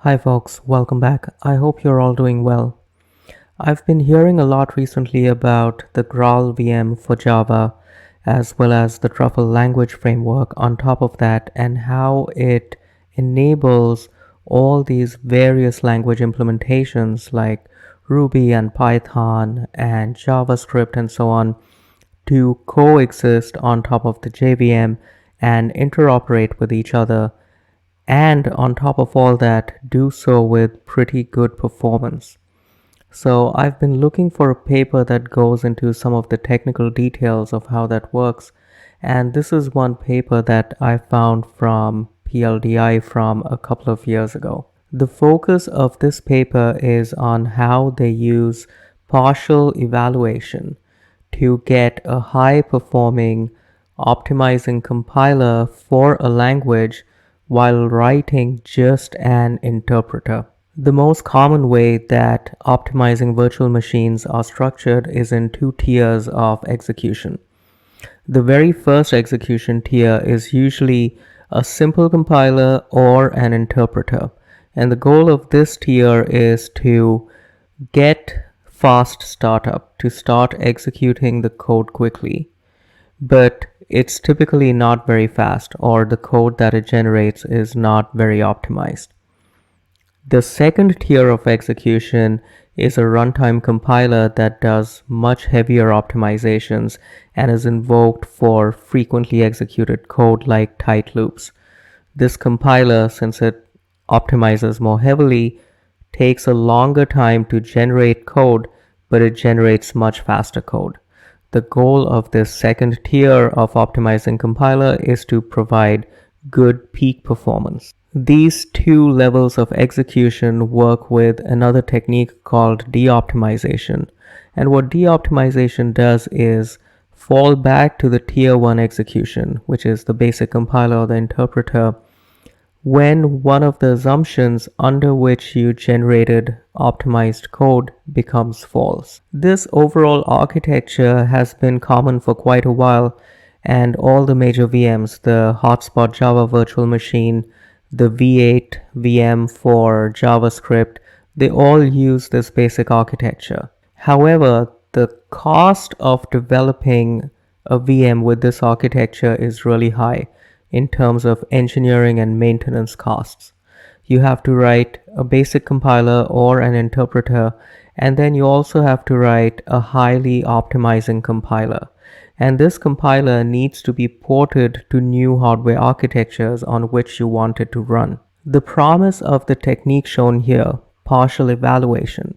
Hi folks, welcome back. I hope you're all doing well. I've been hearing a lot recently about the GraalVM for Java, as well as the Truffle language framework on top of that, and how it enables all these various language implementations like Ruby and Python and JavaScript and so on to coexist on top of the JVM and interoperate with each other, and on top of all that, do so with pretty good performance. So I've been looking for a paper that goes into some of the technical details of how that works, and this is one paper that I found from PLDI from a couple of years ago. The focus of this paper is on how they use partial evaluation to get a high performing optimizing compiler for a language while writing just an interpreter. The most common way that optimizing virtual machines are structured is in two tiers of execution. The very first execution tier is usually a simple compiler or an interpreter, and the goal of this tier is to get fast startup, to start executing the code quickly. But it's typically not very fast, or the code that it generates is not very optimized. The second tier of execution is a runtime compiler that does much heavier optimizations and is invoked for frequently executed code like tight loops. This compiler, since it optimizes more heavily, takes a longer time to generate code, but it generates much faster code. The goal of this second tier of optimizing compiler is to provide good peak performance. These two levels of execution work with another technique called de-optimization. And what de-optimization does is fall back to the tier 1 execution, which is the basic compiler or the interpreter, when one of the assumptions under which you generated optimized code becomes false. This overall architecture has been common for quite a while, and all the major VMs, the Hotspot Java Virtual Machine, the V8 VM for JavaScript, they all use this basic architecture. However, the cost of developing a VM with this architecture is really high in terms of engineering and maintenance costs. You have to write a basic compiler or an interpreter, and then you also have to write a highly optimizing compiler. And this compiler needs to be ported to new hardware architectures on which you want it to run. The promise of the technique shown here, partial evaluation,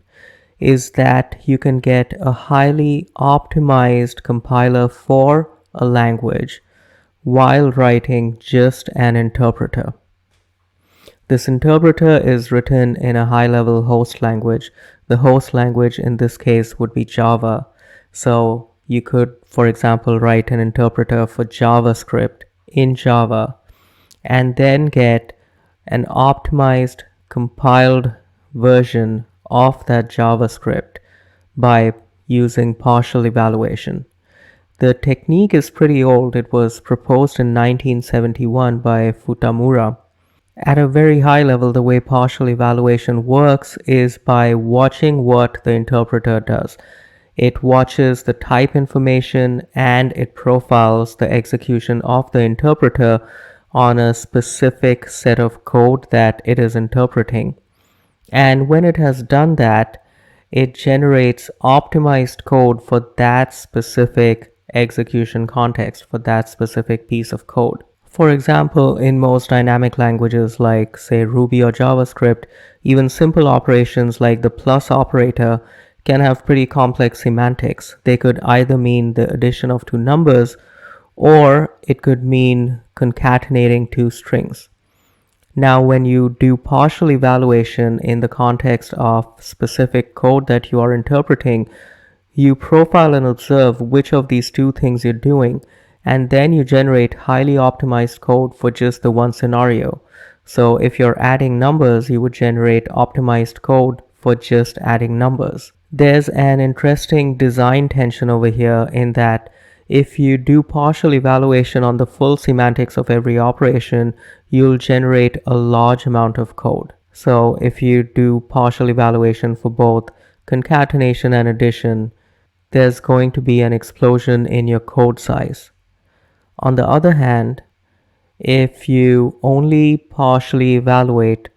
is that you can get a highly optimized compiler for a language while writing just an interpreter. This interpreter is written in a high-level host language. The host language in this case would be Java. So you could, for example, write an interpreter for JavaScript in Java and then get an optimized, compiled version of that JavaScript by using partial evaluation. The technique is pretty old. It was proposed in 1971 by Futamura. At a very high level, the way partial evaluation works is by watching what the interpreter does. It watches the type information and it profiles the execution of the interpreter on a specific set of code that it is interpreting. And when it has done that, it generates optimized code for that specific execution context, for that specific piece of code. For example, in most dynamic languages like, say, Ruby or JavaScript, even simple operations like the plus operator can have pretty complex semantics. They could either mean the addition of two numbers, or it could mean concatenating two strings. Now, when you do partial evaluation in the context of specific code that you are interpreting, you profile and observe which of these two things you're doing, and then you generate highly optimized code for just the one scenario. So if you're adding numbers, you would generate optimized code for just adding numbers. There's an interesting design tension over here in that if you do partial evaluation on the full semantics of every operation, you'll generate a large amount of code. So if you do partial evaluation for both concatenation and addition, there's going to be an explosion in your code size. On the other hand, if you only partially evaluate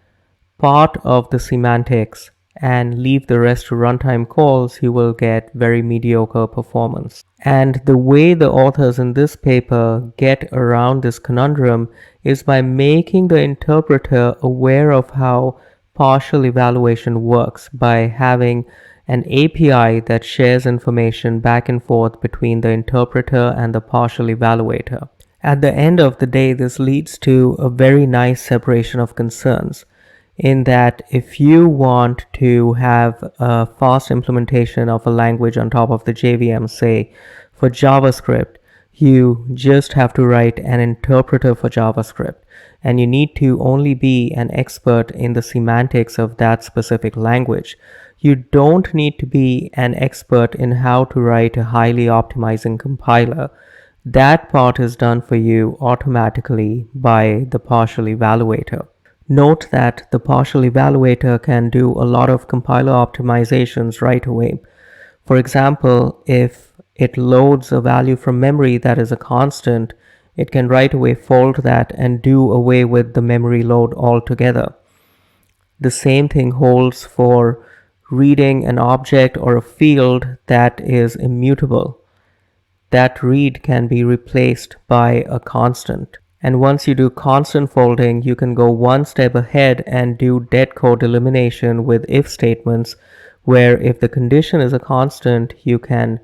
part of the semantics and leave the rest to runtime calls, you will get very mediocre performance. And the way the authors in this paper get around this conundrum is by making the interpreter aware of how partial evaluation works by having an API that shares information back and forth between the interpreter and the partial evaluator. At the end of the day, this leads to a very nice separation of concerns, in that if you want to have a fast implementation of a language on top of the JVM, say for JavaScript, you just have to write an interpreter for JavaScript, and you need to only be an expert in the semantics of that specific language. You don't need to be an expert in how to write a highly optimizing compiler. That part is done for you automatically by the partial evaluator. Note that the partial evaluator can do a lot of compiler optimizations right away. For example, if it loads a value from memory that is a constant, it can right away fold that and do away with the memory load altogether. The same thing holds for reading an object or a field that is immutable. That read can be replaced by a constant. And once you do constant folding, you can go one step ahead and do dead code elimination with if statements, where if the condition is a constant, you can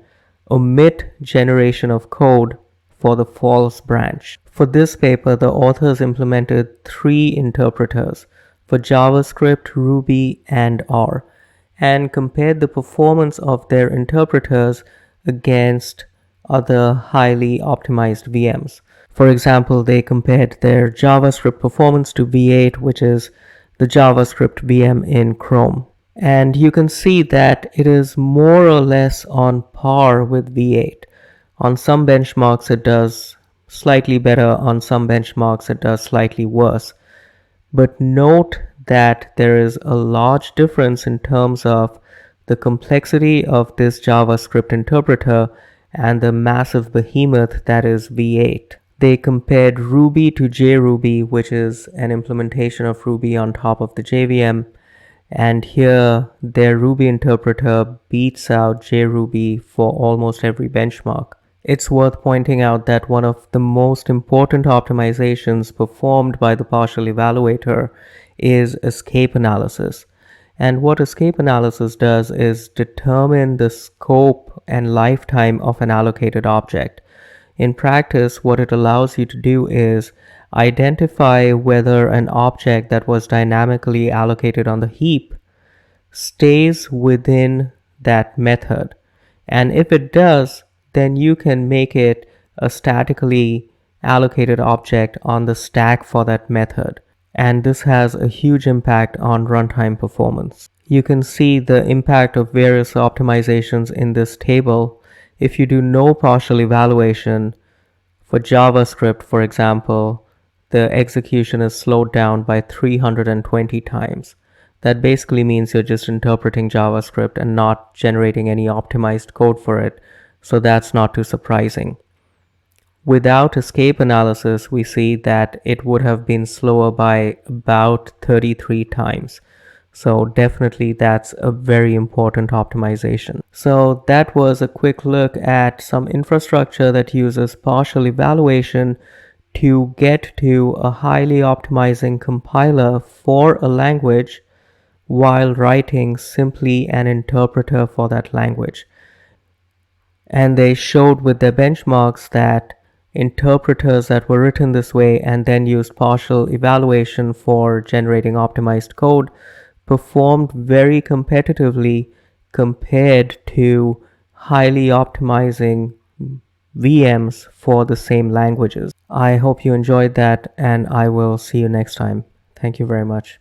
omit generation of code for the false branch. For this paper, the authors implemented 3 interpreters for JavaScript, Ruby, and R, and compared the performance of their interpreters against other highly optimized VMs. For example, they compared their JavaScript performance to V8, which is the JavaScript VM in Chrome. And you can see that it is more or less on par with V8. On some benchmarks, it does slightly better. On some benchmarks, it does slightly worse. But note that there is a large difference in terms of the complexity of this JavaScript interpreter and the massive behemoth that is V8. They compared Ruby to JRuby, which is an implementation of Ruby on top of the JVM, and here their Ruby interpreter beats out JRuby for almost every benchmark. It's worth pointing out that one of the most important optimizations performed by the partial evaluator is escape analysis. And what escape analysis does is determine the scope and lifetime of an allocated object. In practice, what it allows you to do is identify whether an object that was dynamically allocated on the heap stays within that method. And if it does, then you can make it a statically allocated object on the stack for that method. And this has a huge impact on runtime performance. You can see the impact of various optimizations in this table. If you do no partial evaluation, for JavaScript, for example, the execution is slowed down by 320 times. That basically means you're just interpreting JavaScript and not generating any optimized code for it, so that's not too surprising. Without escape analysis, we see that it would have been slower by about 33 times. So definitely that's a very important optimization. So that was a quick look at some infrastructure that uses partial evaluation to get to a highly optimizing compiler for a language while writing simply an interpreter for that language. And they showed with their benchmarks that interpreters that were written this way and then used partial evaluation for generating optimized code performed very competitively compared to highly optimizing VMs for the same languages. I hope you enjoyed that, and I will see you next time. Thank you very much.